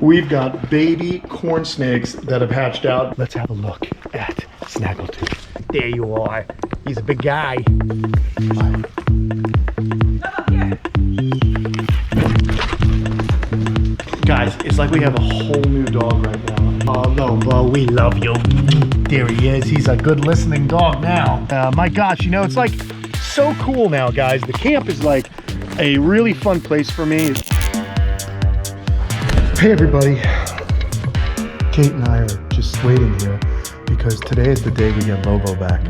We've got baby corn snakes that have hatched out. Let's have a look at Snaggletooth. There you are. He's a big guy. Guys, it's like we have a whole new dog right now. Oh, Lobo, we love you. There he is. He's a good listening dog now. My gosh, you know, it's like so cool now, guys. The camp is like a really fun place for me. Hey, everybody. Kate and I are just waiting here because today is the day we get Lobo back.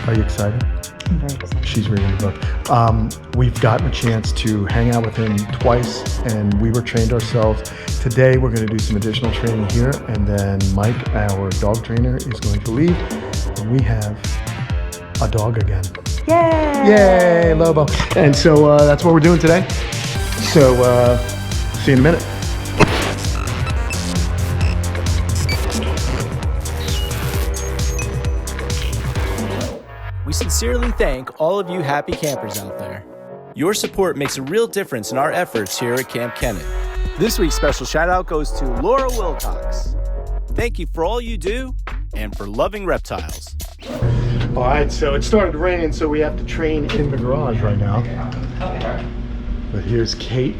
Are you excited? I'm very excited. She's reading the book. We've gotten a chance to hang out with him twice, and we were trained ourselves. Today, we're going to do some additional training here, and then Mike, our dog trainer, is going to leave, and we have a dog again. Yay! Yay, Lobo. And so that's what we're doing today. So see you in a minute. We sincerely thank all of you happy campers out there. Your support makes a real difference in our efforts here at Camp Kenan. This week's special shout out goes to Laura Wilcox. Thank you for all you do and for loving reptiles. All right, so it started raining, so we have to train in the garage right now. Okay. But here's Kate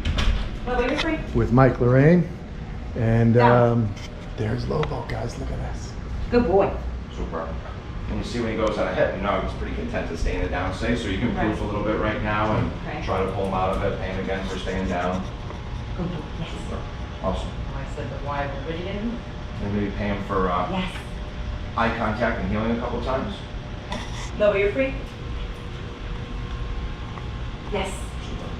Well, you're free. with Mike Lorraine, and there's Lobo, guys. Look at this. Good boy. Super. And you see when he goes out ahead, you know he's pretty content to stay in the down stay, so you can proof a little bit right now and try to pull him out of it, pay him again for staying down. Good boy. Yes. Super. Awesome. I said the why everybody didn't. And maybe pay him for Yes. eye contact and healing a couple times. Lobo, you're free. Yes. Super.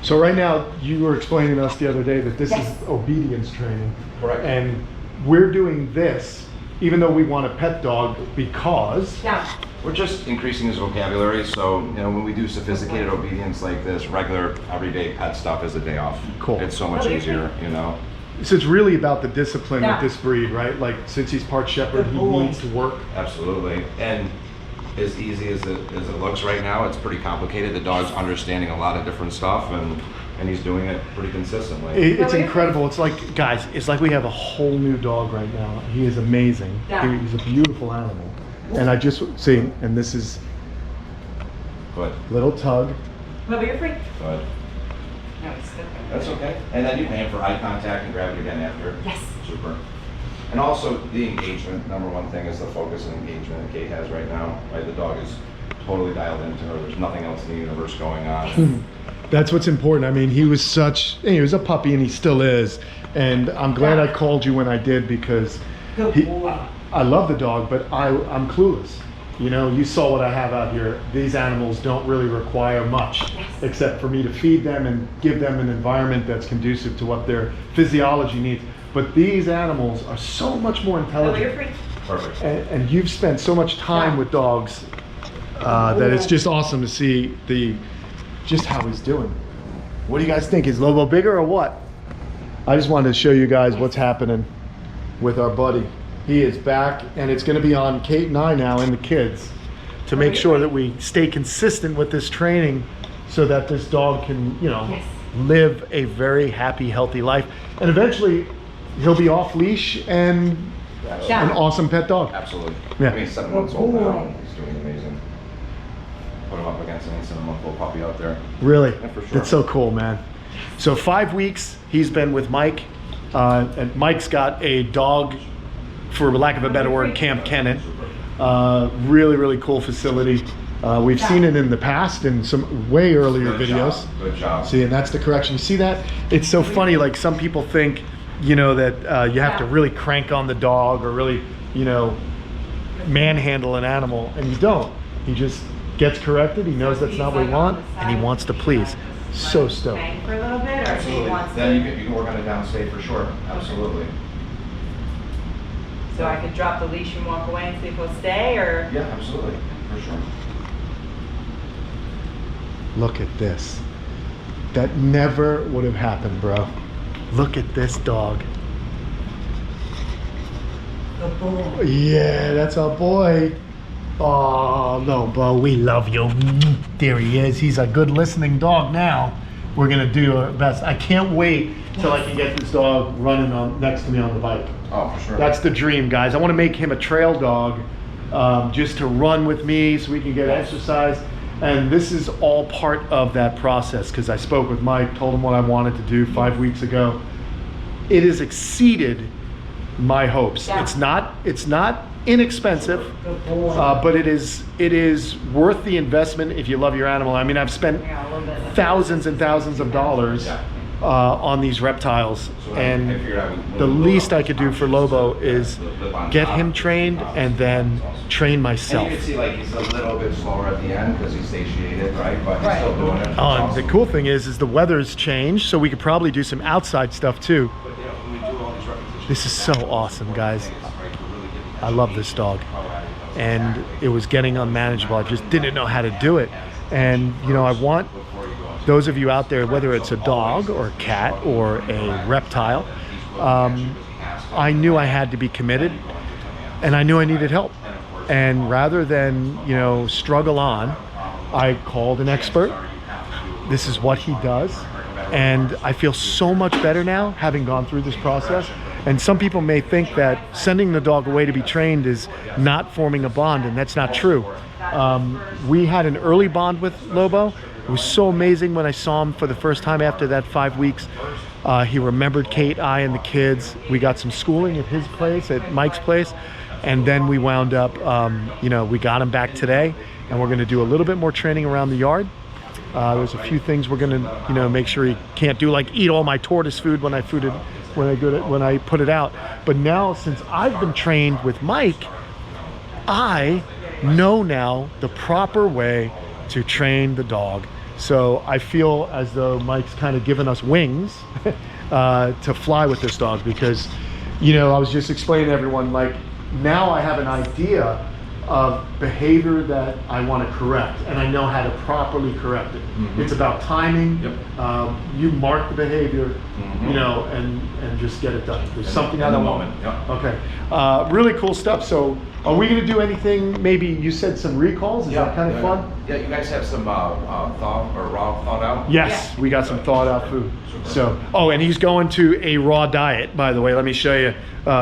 So right now, you were explaining to us the other day that this Yes. is obedience training. Correct. And we're doing this, even though we want a pet dog, because... Down. We're just increasing his vocabulary, so you know when we do sophisticated obedience like this, regular everyday pet stuff is a day off. Cool. It's so much easier, you know. So it's really about the discipline Yeah. with this breed, right? Like, since he's part shepherd, Good he boy. needs to work. Absolutely. And as easy as it looks right now, it's pretty complicated. The dog's understanding a lot of different stuff, and he's doing it pretty consistently. It's incredible. It's like, guys, it's like we have a whole new dog right now. He is amazing. Yeah. He's a beautiful animal. And I just, see, and this is Good. little Tug. Lobo, you're free. Good. No, he's good. That's okay. And then you pay him for eye contact and grab it again after. Yes. Super. And also the engagement. Number one thing is the focus and engagement that Kate has right now. Right, the dog is totally dialed into her. There's nothing else in the universe going on. That's what's important. I mean, he was a puppy, and he still is. And I'm glad I called you when I did, because Good boy. I love the dog, but I'm clueless. You know, you saw what I have out here. These animals don't really require much, except for me to feed them and give them an environment that's conducive to what their physiology needs. But these animals are so much more Lobo, you're intelligent. free. Perfect. And you've spent so much time with dogs that it's just awesome to see just how he's doing. What do you guys think? Is Lobo bigger or what? I just wanted to show you guys what's happening with our buddy. He is back, and it's going to be on Kate and I now and the kids to make sure that we stay consistent with this training so that this dog can, you know, live a very happy, healthy life. And eventually, he'll be off leash and an awesome pet dog. Absolutely. Yeah. I mean, he's 7 months old now. He's doing amazing. Put him up against an 7-month-old puppy out there. Really? Yeah, for sure. That's so cool, man. So 5 weeks he's been with Mike, and Mike's got a dog, for lack of a better word, Camp Kenan. Really, really cool facility. We've seen it in the past in some way earlier videos. Good job. See, and that's the correction. You see that? It's so funny. Like, some people think, you know, that you have to really crank on the dog or really, you know, manhandle an animal, and you don't. He just gets corrected. He knows that's not what we want, and he wants to please. So stoked. Hang for a little bit, or if he Absolutely. wants Then to. you can work on a downstay for sure. Absolutely. So I could drop the leash and walk away and see if he'll stay, or? Yeah, absolutely. For sure. Look at this. That never would have happened, bro. Look at this dog. Good boy. Yeah, that's our boy. Oh, Lobo, we love you. There he is. He's a good listening dog now. we're gonna do our best. I can't wait till I can get this dog running on next to me on the bike. Oh, for sure. That's the dream, guys. I want to make him a trail dog, just to run with me so we can get exercise. And this is all part of that process, because I spoke with Mike, told him what I wanted to do 5 weeks ago. It has exceeded my hopes. Yeah. It's not inexpensive, but it is worth the investment if you love your animal. I mean, I've spent thousands and thousands of dollars on these reptiles, and the least I could do for Lobo is get him trained and then train myself. And you can see like he's a little bit slower at the end because he's satiated, right? But he's still doing it. The cool thing is the weather's changed, so we could probably do some outside stuff too. This is so awesome, guys. I love this dog, and it was getting unmanageable. I just didn't know how to do it. And you know, I want those of you out there, whether it's a dog or a cat or a reptile, I knew I had to be committed, and I knew I needed help. And rather than, you know, struggle on, I called an expert. This is what he does, and I feel so much better now having gone through this process. And some people may think that sending the dog away to be trained is not forming a bond, and that's not true. We had an early bond with Lobo. It was so amazing when I saw him for the first time after that 5 weeks. He remembered Kate, I, and the kids. We got some schooling at his place, at Mike's place, and then we wound up, you know, we got him back today, and we're gonna do a little bit more training around the yard. There's a few things we're gonna, you know, make sure he can't do, like eat all my tortoise food when I put it out. But now, since I've been trained with Mike, I know now the proper way to train the dog. So I feel as though Mike's kind of given us wings to fly with this dog, because, you know, I was just explaining to everyone, like, now I have an idea of behavior that I want to correct, and I know how to properly correct it. It's about timing. You mark the behavior, you know, and just get it done. There's something out of the moment. Okay, really cool stuff. So are we going to do anything? Maybe you said some recalls. Is that kind of fun? Yeah, you guys have some thawed out. Yes, we got some thawed out food. So, oh, and he's going to a raw diet, by the way. Let me show you.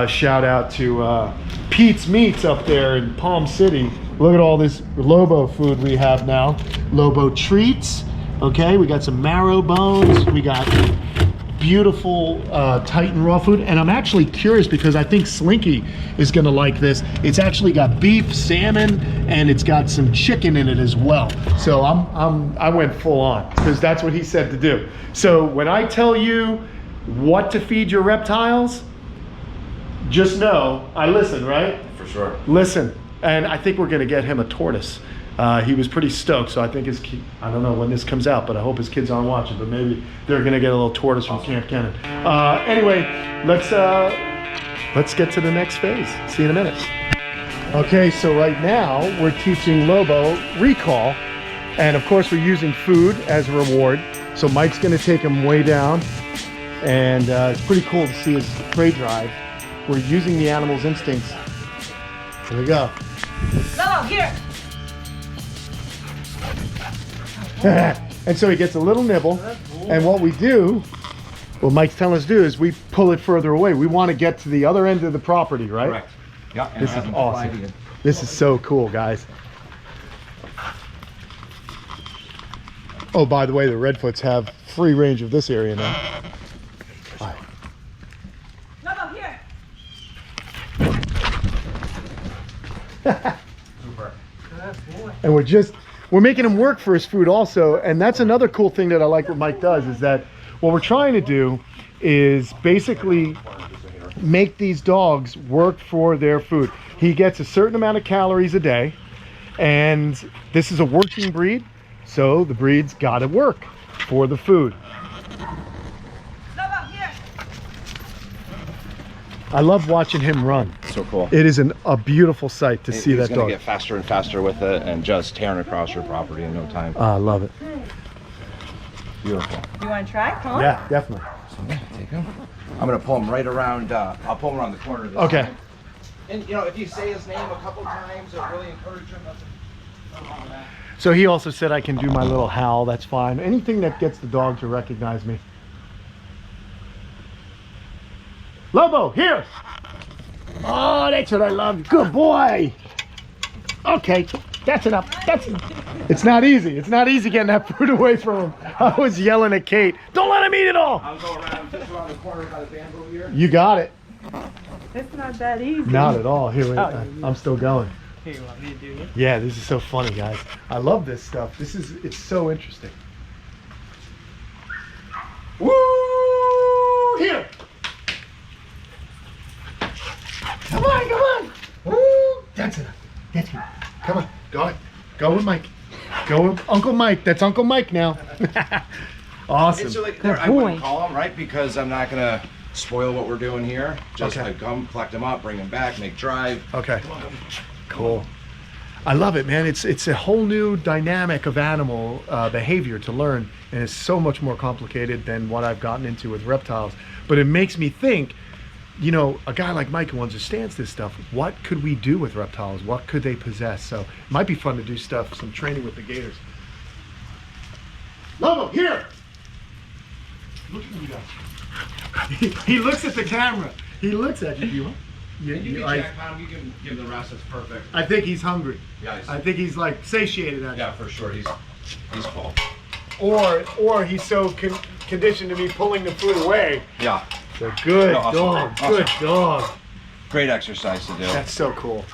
Shout out to Pete's Meats up there in Palm City. Look at all this Lobo food we have now. Lobo treats. Okay, we got some marrow bones. We got beautiful Titan raw food, and I'm actually curious because I think Slinky is gonna like this. It's actually got beef, salmon, and it's got some chicken in it as well. So I went full on because that's what he said to do. So when I tell you what to feed your reptiles, just know I listen, right? For sure. Listen, and I think we're gonna get him a tortoise. He was pretty stoked, so I think I don't know when this comes out, but I hope his kids aren't watching, but maybe they're gonna get a little tortoise from Camp Kenan. Anyway, let's get to the next phase. See you in a minute. Okay, so right now we're teaching Lobo recall, and of course we're using food as a reward. So Mike's gonna take him way down, and it's pretty cool to see his prey drive. We're using the animal's instincts. Here we go. Lobo, here. And so he gets a little nibble, and what we do, what Mike's telling us to do, is we pull it further away. We want to get to the other end of the property, right? Correct. Yeah. This is awesome. This is so cool, guys. Oh, by the way, the Redfoots have free range of this area now. Right. Lobo, here. Super. And we're making him work for his food also, and that's another cool thing that I like what Mike does, is that what we're trying to do is basically make these dogs work for their food. He gets a certain amount of calories a day, and this is a working breed, so the breed's got to work for the food. Lobo, here. I love watching him run. So cool. It is a beautiful sight to see that He's dog. gonna get faster and faster with it, and just tearing across your property in no time. I love it. Beautiful. You want to try? Come on. Yeah, definitely. So yeah, take him. I'm gonna pull him right around. I'll pull him around the corner. This Okay. time. And you know, if you say his name a couple times, it really encourages him. Nothing wrong with that. So he also said I can do my little howl. That's fine. Anything that gets the dog to recognize me. Lobo, here. Oh, that's what I love. Good boy. Okay, that's enough. That's enough. It's not easy. It's not easy getting that food away from him. I was yelling at Kate, don't let him eat it all. I'll go around, just around the corner by the bamboo here. You got it. It's not that easy. Not at all. Here, wait, Oh, I'm still going. Here, you want me to do it? Yeah, this is so funny, guys. I love this stuff. It's so interesting. Woo! Here! Come on, come on! Woo! That's enough. That's good. Come on, go on. Go with Mike. Go with Uncle Mike. That's Uncle Mike now. Awesome. It's like, I wouldn't call them, right? Because I'm not gonna spoil what we're doing here. Just Okay. like come, collect them up, bring them back, make drive. Okay. Cool. I love it, man. It's a whole new dynamic of animal behavior to learn, and it's so much more complicated than what I've gotten into with reptiles. But it makes me think, you know, a guy like Mike who understands this stuff, what could we do with reptiles? What could they possess? So it might be fun to do stuff, some training with the gators. Lobo, here! Look at you guys. He looks at the camera. He looks at you. You can check on him, you can give the rest, it's perfect. I think he's hungry. Yeah, I think he's like satiated actually. yeah, for sure, he's full. Or he's so conditioned to me pulling the food away. Yeah, So good No, awesome. dog, Awesome. good dog. great exercise to do. That's so cool.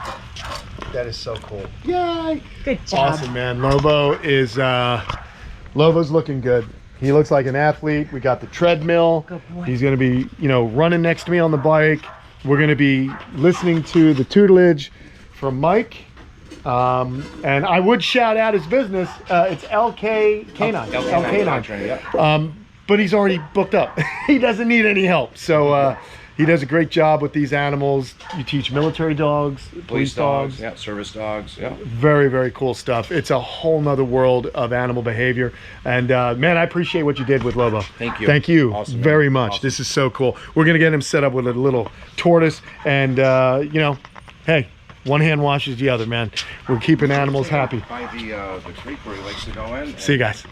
That is so cool. Yay! Good job. Awesome, man. Lobo's looking good. He looks like an athlete. We got the treadmill. Good boy. He's gonna be, you know, running next to me on the bike. We're gonna be listening to the tutelage from Mike. And I would shout out his business. It's LK Canine. LK9, yeah. But he's already booked up. He doesn't need any help. So he does a great job with these animals. You teach military dogs, police dogs. yeah, service dogs, yeah. Very, very cool stuff. It's a whole nother world of animal behavior. And man, I appreciate what you did with Lobo. Thank you. Thank you Awesome, man. very much. Awesome. This is so cool. We're gonna get him set up with a little tortoise, and you know, hey, one hand washes the other, man. We're keeping animals happy. By the creek where he likes to go in. See you guys.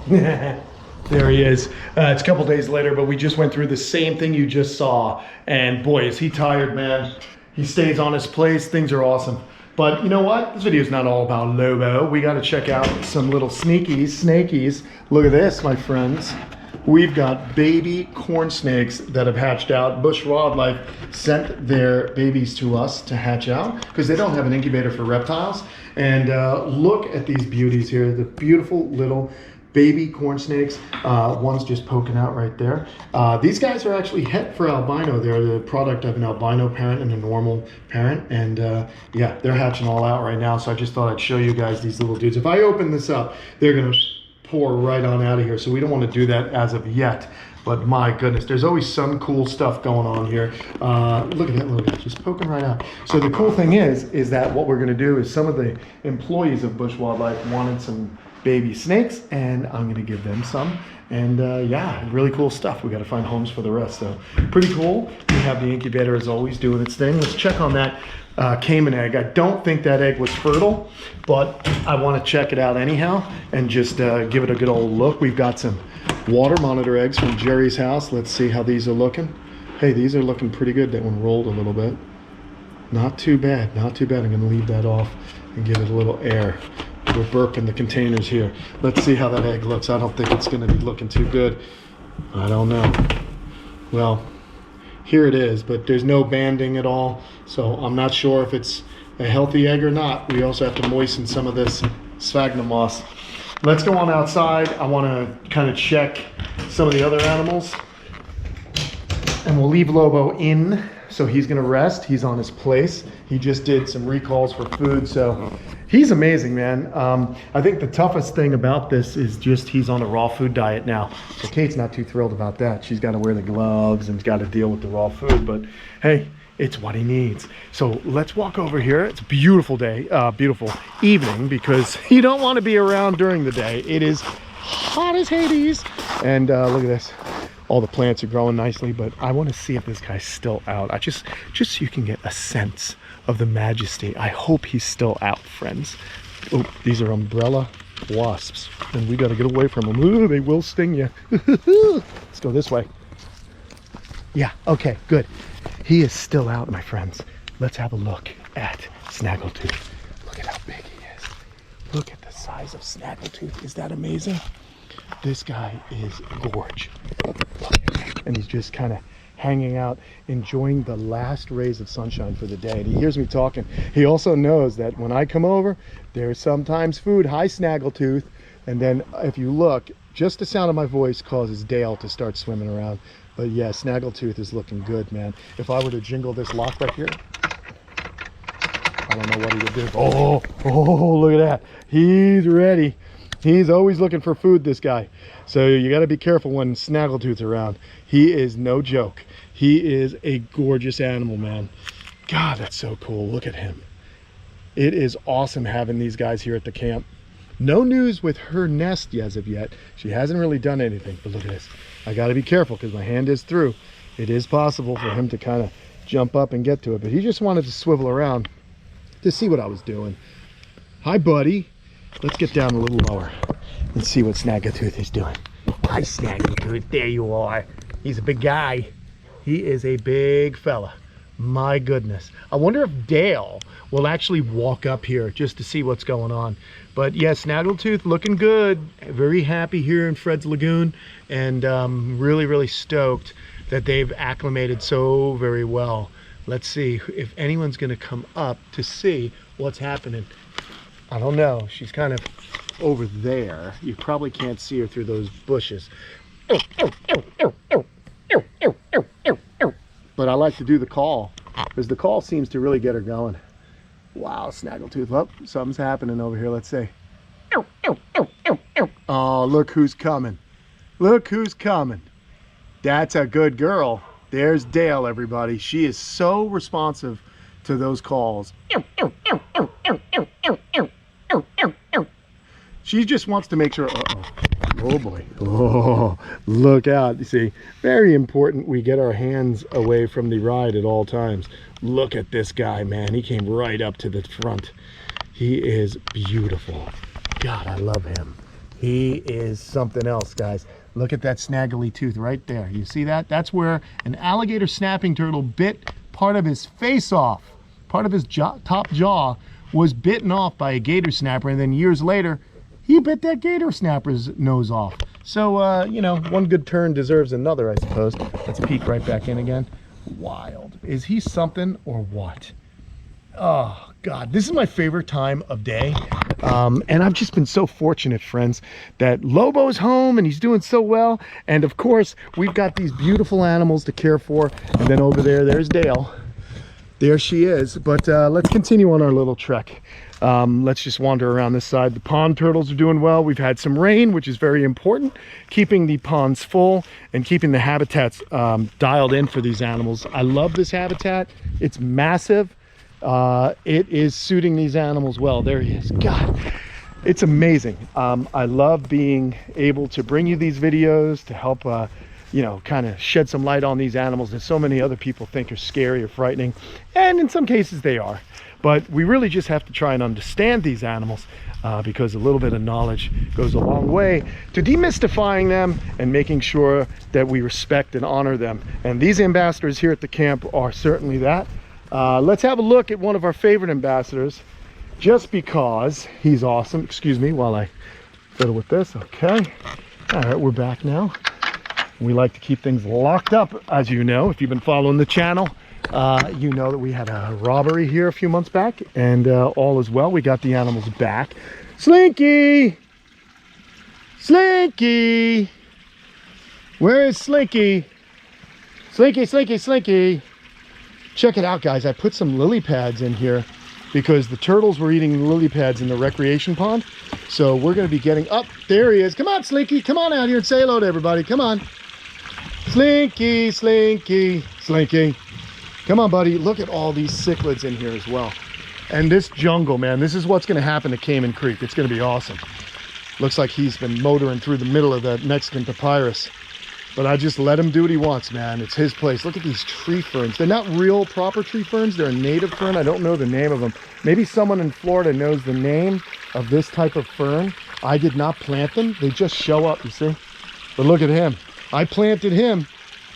There he is. It's a couple days later, but we just went through the same thing you just saw. And boy, is he tired, man. He stays on his place. Things are awesome. But you know what? This video is not all about Lobo. We got to check out some little snakies. Look at this, my friends. We've got baby corn snakes that have hatched out. Bush Wildlife sent their babies to us to hatch out because they don't have an incubator for reptiles. And look at these beauties here, the beautiful little baby corn snakes. One's just poking out right there. These guys are actually het for albino. They're the product of an albino parent and a normal parent. And yeah, they're hatching all out right now. So I just thought I'd show you guys these little dudes. If I open this up, they're gonna pour right on out of here. So we don't want to do that as of yet. But my goodness, there's always some cool stuff going on here. Look at that little guy, just poking right out. So the cool thing is that what we're going to do is some of the employees of Bush Wildlife wanted some baby snakes, and I'm going to give them some. And yeah, really cool stuff. We got to find homes for the rest. So pretty cool. We have the incubator as always doing its thing. Let's check on that caiman egg. I don't think that egg was fertile, but I want to check it out anyhow and just give it a good old look. We've got some water monitor eggs from Jerry's house. Let's see how these are looking. Hey, these are looking pretty good. That one rolled a little bit. Not too bad, not too bad. I'm going to leave that off and give it a little air. We're burping the containers here. Let's see how that egg looks. I don't think it's going to be looking too good. I don't know. Well, here it is, but there's no banding at all, so I'm not sure if it's a healthy egg or not. We also have to moisten some of this sphagnum moss. Let's go on outside. I want to kind of check some of the other animals, and we'll leave Lobo in, so he's going to rest. He's on his place. He just did some recalls for food, so he's amazing, man. I think the toughest thing about this is just he's on a raw food diet now. So Kate's not too thrilled about that. She's got to wear the gloves and got to deal with the raw food, but hey, it's what he needs. So let's walk over here. It's a beautiful day, beautiful evening, because you don't want to be around during the day. It is hot as Hades. And look at this. All the plants are growing nicely, but I want to see if this guy's still out. Just so you can get a sense of the majesty. I hope he's still out, friends. Oh, these are umbrella wasps, and we got to get away from them. Ooh, they will sting you. Let's go this way. Yeah, okay, good. He is still out, my friends. Let's have a look at Snaggletooth. Look at how big he is. Look at the size of Snaggletooth. Is that amazing? This guy is gorge. And he's just kind of hanging out, enjoying the last rays of sunshine for the day. And he hears me talking. He also knows that when I come over, there's sometimes food. Hi, Snaggletooth. And then if you look, just the sound of my voice causes Dale to start swimming around. But yeah, Snaggletooth is looking good, man. If I were to jingle this lock right here, I don't know what he would do. Oh, look at that. He's ready. He's always looking for food, this guy. So you got to be careful when Snaggletooth's around. He is no joke. He is a gorgeous animal, man. God, that's so cool. Look at him. It is awesome having these guys here at the camp. No news with her nest as of yet. She hasn't really done anything, but look at this. I got to be careful because my hand is through. It is possible for him to kind of jump up and get to it, but he just wanted to swivel around to see what I was doing. Hi, buddy. Let's get down a little lower and see what Snaggletooth is doing. Hi, Snaggletooth. There you are. He's a big guy. He is a big fella. My goodness. I wonder if Dale will actually walk up here just to see what's going on. But yeah, Snaggletooth looking good. Very happy here in Fred's Lagoon, and really, really stoked that they've acclimated so very well. Let's see if anyone's going to come up to see what's happening. I don't know. She's kind of over there. You probably can't see her through those bushes. But I like to do the call because the call seems to really get her going. Wow, Snaggletooth. Oh, something's happening over here. Let's see. Oh, look who's coming. Look who's coming. That's a good girl. There's Dale, everybody. She is so responsive to those calls. She just wants to make sure. Oh boy. Oh, look out. You see, very important we get our hands away from the ride at all times. Look at this guy, man. He came right up to the front. He is beautiful. God, I love him. He is something else, guys. Look at that snaggly tooth right there. You see that? That's where an alligator snapping turtle bit part of his face off. Part of his top jaw was bitten off by a gator snapper, and then years later, he bit that gator snapper's nose off. So, you know, one good turn deserves another, I suppose. Let's peek right back in again. Wild. Is he something or what? Oh, God. This is my favorite time of day. And I've just been so fortunate, friends, that Lobo's home and he's doing so well. And, of course, we've got these beautiful animals to care for. And then over there, there's Dale. There she is. But let's continue on our little trek. Let's just wander around this side. The pond turtles are doing well. We've had some rain, which is very important, keeping the ponds full and keeping the habitats dialed in for these animals. I love this habitat. It's massive. It is suiting these animals well. There he is. God, it's amazing. I love being able to bring you these videos to help you know, kind of shed some light on these animals that so many other people think are scary or frightening, and in some cases they are. But we really just have to try and understand these animals because a little bit of knowledge goes a long way to demystifying them and making sure that we respect and honor them. And these ambassadors here at the camp are certainly that. Let's have a look at one of our favorite ambassadors, just because he's awesome. Excuse me while I fiddle with this. Okay. All right, we're back now. We like to keep things locked up, as you know. If you've been following the channel, you know that we had a robbery here a few months back, and all is well. We got the animals back. Slinky! Slinky! Where is Slinky? Slinky, Slinky, Slinky! Check it out, guys. I put some lily pads in here because the turtles were eating lily pads in the recreation pond. So we're going to be getting up. There he is. Come on, Slinky. Come on out here and say hello to everybody. Come on. Slinky, Slinky, Slinky. Come on, buddy. Look at all these cichlids in here as well. And this jungle, man, this is what's going to happen to Cayman Creek. It's going to be awesome. Looks like he's been motoring through the middle of that Mexican papyrus. But I just let him do what he wants, man. It's his place. Look at these tree ferns. They're not real proper tree ferns. They're a native fern. I don't know the name of them. Maybe someone in Florida knows the name of this type of fern. I did not plant them. They just show up, you see? But look at him. I planted him.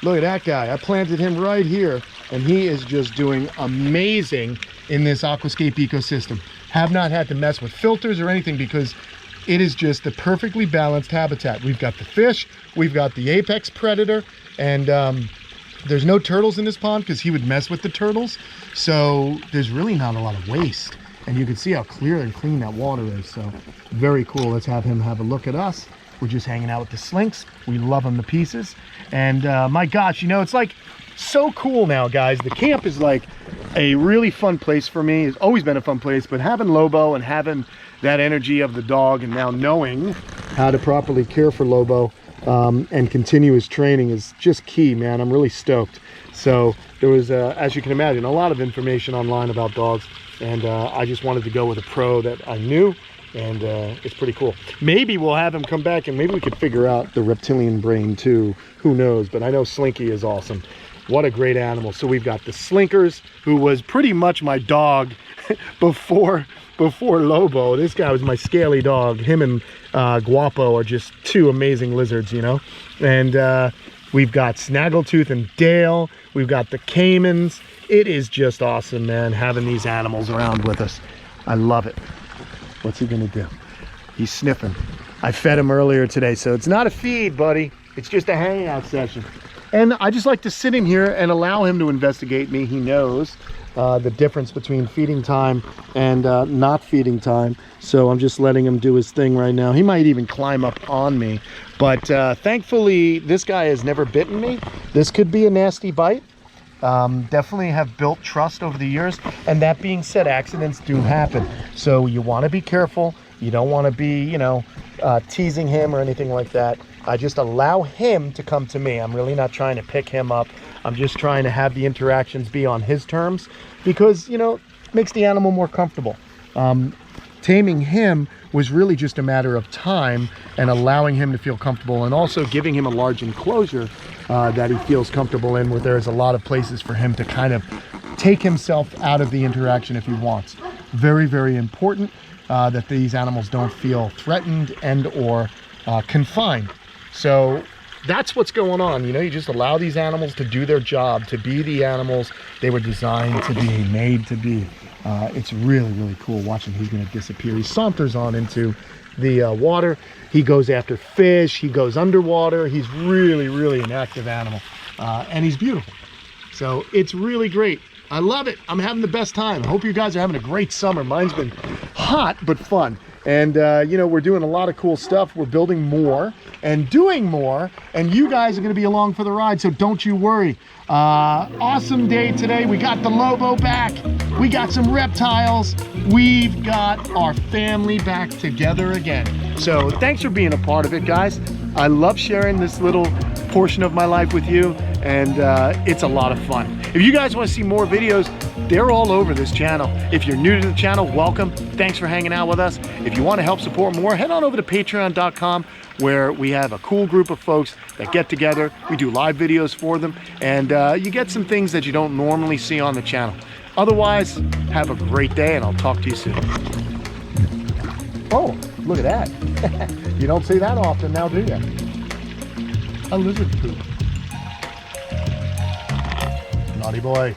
Look at that guy. I planted him right here. And he is just doing amazing in this aquascape ecosystem. Have not had to mess with filters or anything because it is just the perfectly balanced habitat. We've got the fish, we've got the apex predator, and there's no turtles in this pond because he would mess with the turtles. So there's really not a lot of waste. And you can see how clear and clean that water is. So very cool. Let's have him have a look at us. We're just hanging out with the slinks. We love them to pieces. And my gosh, you know, it's like so cool now, guys. The camp is like a really fun place for me. It's always been a fun place, but having Lobo and having that energy of the dog and now knowing how to properly care for Lobo and continue his training is just key, man. I'm really stoked. So there was, as you can imagine, a lot of information online about dogs, and I just wanted to go with a pro that I knew, and it's pretty cool. Maybe we'll have him come back and maybe we could figure out the reptilian brain too. Who knows? But I know Slinky is awesome. What a great animal. So we've got the Slinkers, who was pretty much my dog before Lobo. This guy was my scaly dog. Him and Guapo are just two amazing lizards, you know. And we've got Snaggletooth and Dale. We've got the Caimans. It is just awesome, man, having these animals around with us. I love it. What's he gonna do? He's sniffing. I fed him earlier today, so it's not a feed, buddy. It's just a hangout session. And I just like to sit in here and allow him to investigate me. He knows the difference between feeding time and not feeding time. So I'm just letting him do his thing right now. He might even climb up on me. But thankfully, this guy has never bitten me. This could be a nasty bite. Definitely have built trust over the years. And that being said, accidents do happen. So you want to be careful. You don't want to be, you know, teasing him or anything like that. I just allow him to come to me. I'm really not trying to pick him up. I'm just trying to have the interactions be on his terms because, you know, it makes the animal more comfortable. Taming him was really just a matter of time and allowing him to feel comfortable and also giving him a large enclosure that he feels comfortable in, where there's a lot of places for him to kind of take himself out of the interaction if he wants. Very, very important that these animals don't feel threatened and or confined. So that's what's going on. You know, you just allow these animals to do their job, to be the animals they were designed to be, made to be. It's really, really cool watching. He's going to disappear. He saunters on into the water. He goes after fish. He goes underwater. He's really, really an active animal. And he's beautiful. So it's really great. I love it. I'm having the best time. I hope you guys are having a great summer. Mine's been hot, but fun. And, you know, we're doing a lot of cool stuff. We're building more and doing more. And you guys are going to be along for the ride, so don't you worry. Awesome day today. We got the Lobo back. We got some reptiles. We've got our family back together again. So thanks for being a part of it, guys. I love sharing this little portion of my life with you. And it's a lot of fun. If you guys want to see more videos, they're all over this channel. If you're new to the channel, welcome. Thanks for hanging out with us. If you want to help support more, head on over to patreon.com, where we have a cool group of folks that get together. We do live videos for them, and you get some things that you don't normally see on the channel. Otherwise, have a great day, and I'll talk to you soon. Oh, look at that. You don't see that often now, do you? A lizard poop. Naughty boy.